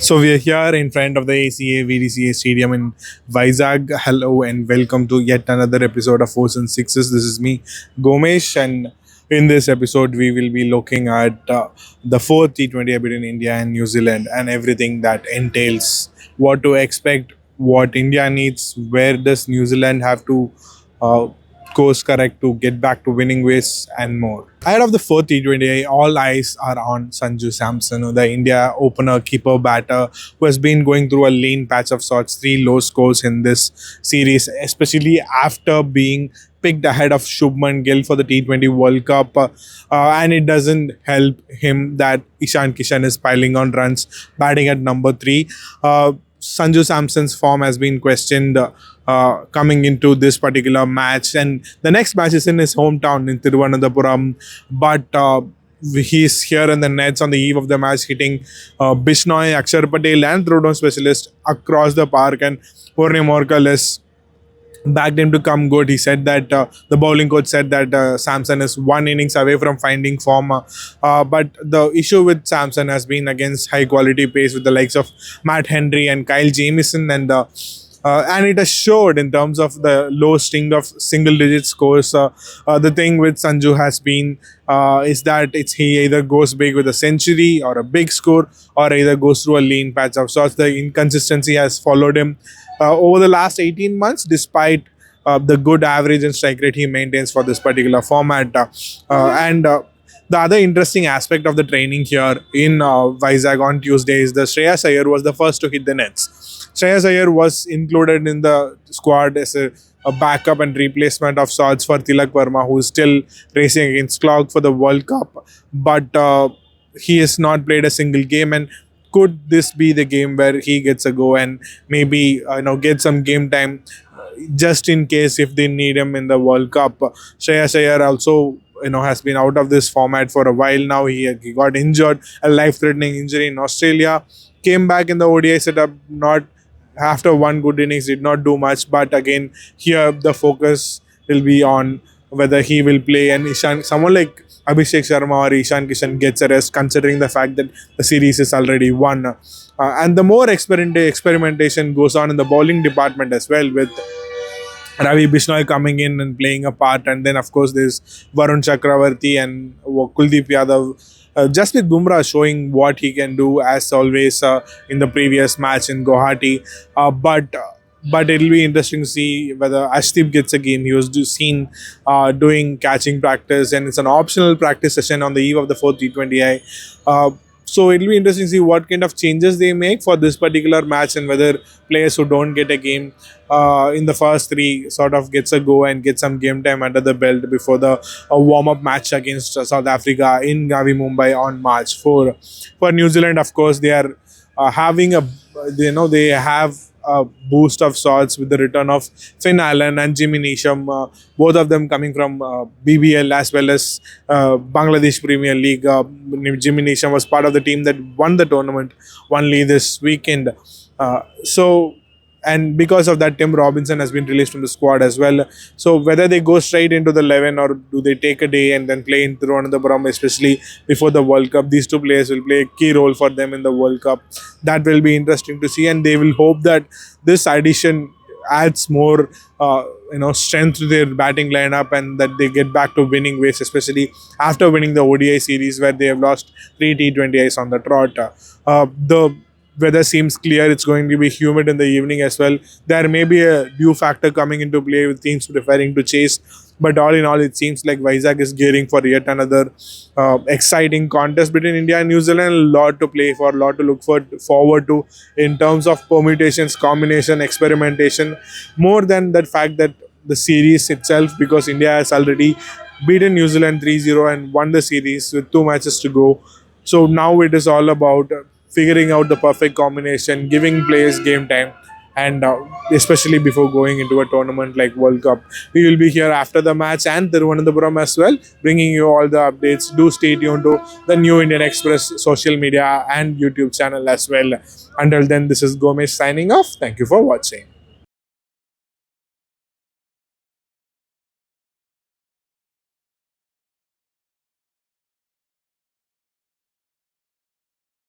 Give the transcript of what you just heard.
So we are here in front of the ACA VDCA Stadium in Vizag. Hello and welcome to yet another episode of Fours and Sixes. This is me, Gomesh, and in this episode we will be looking at the fourth T20I between India and New Zealand and everything that entails, what to expect, what India needs, where does New Zealand have to uh, course correct to get back to winning ways, and more. Ahead of the fourth T20I, all eyes are on Sanju Samson, the India opener, keeper, batter, who has been going through a lean patch of sorts, three low scores in this series, especially after being picked ahead of Shubman Gill for the T20 World Cup. And it doesn't help him that Ishan Kishan is piling on runs, batting at number 3. Sanju Samson's form has been questioned coming into this particular match, and the next match is in his hometown in Thiruvananthapuram, but he's here in the nets on the eve of the match, hitting Bishnoi, Akshar Patel and throwdown specialist across the park, and Purni Morkal is backed him to come good. He said that the bowling coach said that Samson is one innings away from finding form, but the issue with Samson has been against high quality pace with the likes of Matt Henry and Kyle Jamieson, and it has showed in terms of the low string of single digit scores. The thing with Sanju has been is that he either goes big with a century or a big score, or either goes through a lean patch of sorts. The inconsistency has followed him over the last 18 months, despite the good average and strike rate he maintains for this particular format. And the other interesting aspect of the training here in Vizag on Tuesday is the Shreyas Iyer was the first to hit the nets. Shreyas Iyer was included in the squad as a backup and replacement of sorts for Tilak Verma, who is still racing against clock for the World Cup. But he has not played a single game, and could this be the game where he gets a go and maybe get some game time just in case if they need him in the World Cup? Shreyas Iyer also has been out of this format for a while now. He got injured, a life-threatening injury in Australia, came back in the ODI setup, not after one good innings, did not do much, but again here the focus will be on whether he will play, and someone like Abhishek Sharma or Ishan Kishan gets a rest, considering the fact that the series is already won. And the more experimentation goes on in the bowling department as well, with Ravi Bishnoi coming in and playing a part, and then of course there's Varun Chakravarti and Kuldeep Yadav. Jasprit Bumrah showing what he can do as always in the previous match in Guwahati. But it'll be interesting to see whether Ashdeep gets a game. He was seen doing catching practice, and it's an optional practice session on the eve of the fourth T20I. So it'll be interesting to see what kind of changes they make for this particular match, and whether players who don't get a game in the first 3 sort of gets a go and get some game time under the belt before the warm-up match against South Africa in Navi Mumbai on March 4. For New Zealand, of course, they are having they have a boost of sorts with the return of Finn Allen and Jimmy Neesham, both of them coming from BBL as well as Bangladesh Premier League. Jimmy Neesham was part of the team that won the tournament only this weekend. And because of that, Tim Robinson has been released from the squad as well. So whether they go straight into the 11 or do they take a day and then play in Thiruvananthapuram, especially before the World Cup, these two players will play a key role for them in the World Cup. That will be interesting to see, and they will hope that this addition adds more strength to their batting lineup, and that they get back to winning ways, especially after winning the ODI series where they have lost 3 T20Is on the trot. The weather seems clear. It's going to be humid in the evening as well. There may be a dew factor coming into play with teams preferring to chase. But all in all, it seems like Vizag is gearing for yet another exciting contest between India and New Zealand. A lot to play for, a lot to look forward to in terms of permutations, combination, experimentation. More than that fact that the series itself, because India has already beaten New Zealand 3-0 and won the series with 2 matches to go. So now it is all about figuring out the perfect combination, giving players game time, and especially before going into a tournament like World Cup. We will be here after the match and Thiruvananthapuram as well, bringing you all the updates. Do stay tuned to the New Indian Express social media and YouTube channel as well. Until then, this is Gomesh signing off. Thank you for watching.